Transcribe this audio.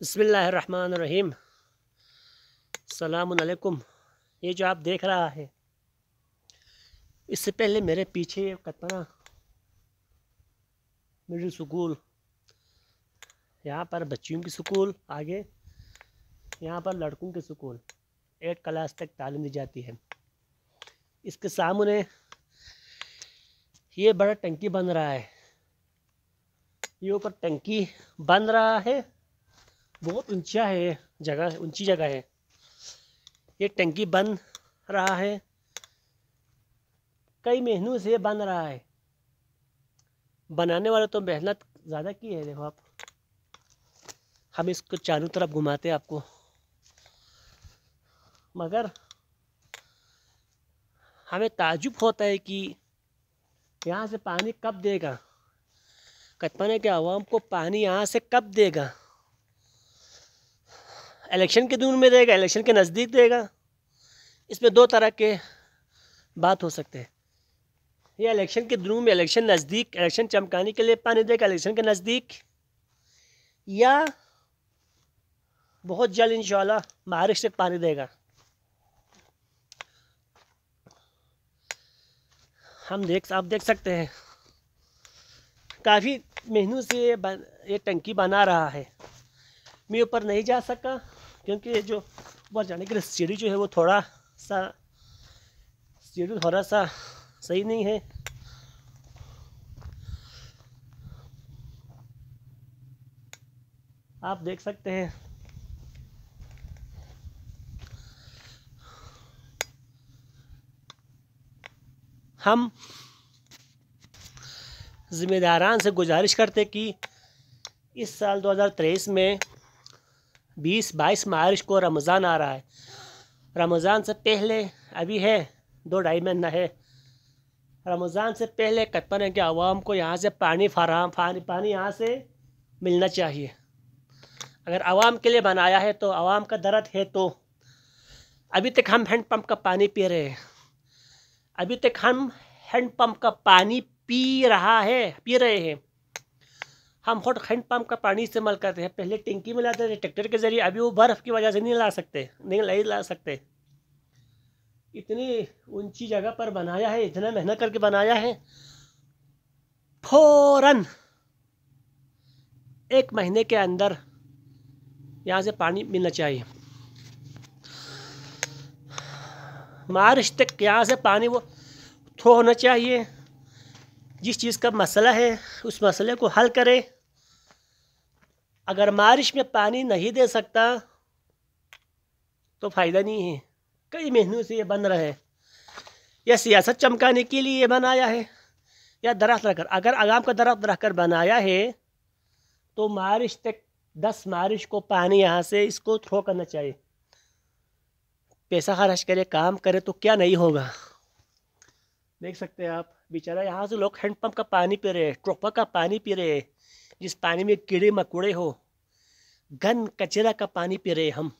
बिस्मिल्लाहिर्रहमानिर्रहीम। अस्सलामुन अलैकुम। ये जो आप देख रहा है, इससे पहले मेरे पीछे कतना मिडिल स्कूल, यहाँ पर बच्चियों की स्कूल, आगे यहाँ पर लड़कों की स्कूल 8 क्लास तक तालीम दी जाती है। इसके सामने ये बड़ा टंकी बन रहा है, ये ऊपर टंकी बन रहा है, बहुत ऊंचा है, जगह ऊंची जगह है। ये टंकी बन रहा है, कई महीनों से बन रहा है। बनाने वाले तो मेहनत ज़्यादा की है। देखो आप, हम इसको चारों तरफ घुमाते हैं आपको, मगर हमें ताज्जुब होता है कि यहाँ से पानी कब देगा, कतपने के आवाम को पानी यहाँ से कब देगा। इलेक्शन के दिन में देगा, इलेक्शन के नज़दीक देगा। इसमें दो तरह के बात हो सकते हैं। ये इलेक्शन के दिनों में, इलेक्शन नज़दीक, इलेक्शन चमकाने के लिए पानी देगा इलेक्शन के नज़दीक, या बहुत जल्द इंशाल्लाह मार्च तक पानी देगा। आप देख सकते हैं, काफ़ी महीनों से ये टंकी बना रहा है। मैं ऊपर नहीं जा सका क्योंकि ये जो ऊपर जाने के लिए सीढ़ी जो है वो थोड़ा सा सही नहीं है। आप देख सकते हैं, हम ज़िम्मेदारान से गुजारिश करते कि इस साल 2023 में 20-22 मार्च को रमज़ान आ रहा है। रमज़ान से पहले अभी है 2-2.5 महीना है। रमज़ान से पहले कतपने के आवाम को यहाँ से पानी यहाँ से मिलना चाहिए। अगर आवाम के लिए बनाया है तो आवाम का दर्द है। तो अभी तक हम हैंडपम्प का पानी पी रहे हैं, अभी तक हम हैंडपम्प का पानी पी रहे हैं। हम खुद हैंडपम्प का पानी इस्तेमाल करते हैं। पहले टंकी में लाते थे ट्रैक्टर के ज़रिए, अभी वो बर्फ़ की वजह से नहीं ला सकते। इतनी ऊंची जगह पर बनाया है, इतना मेहनत करके बनाया है। फौरन 1 महीने के अंदर यहाँ से पानी मिलना चाहिए। मार्च तक यहाँ से पानी वो थ्रो होना चाहिए। जिस चीज़ का मसला है उस मसले को हल करे। अगर मार्च में पानी नहीं दे सकता तो फ़ायदा नहीं है। कई महीनों से ये बन रहा है, या सियासत चमकाने के लिए ये बनाया है, या दरख्त रखकर। अगर आवाम का दरख्त रखकर बनाया है तो मार्च तक, 10 मार्च को पानी यहाँ से इसको थ्रो करना चाहिए। पैसा खर्च करे, काम करे तो क्या नहीं होगा। देख सकते हैं आप, बेचारा यहाँ से लोग हैंडपम्प का पानी पी रहे हैं, ट्रोपा का पानी पी रहे हैं, जिस पानी में कीड़े मकोड़े हो, गन कचरा का पानी पी रहे हैं हम।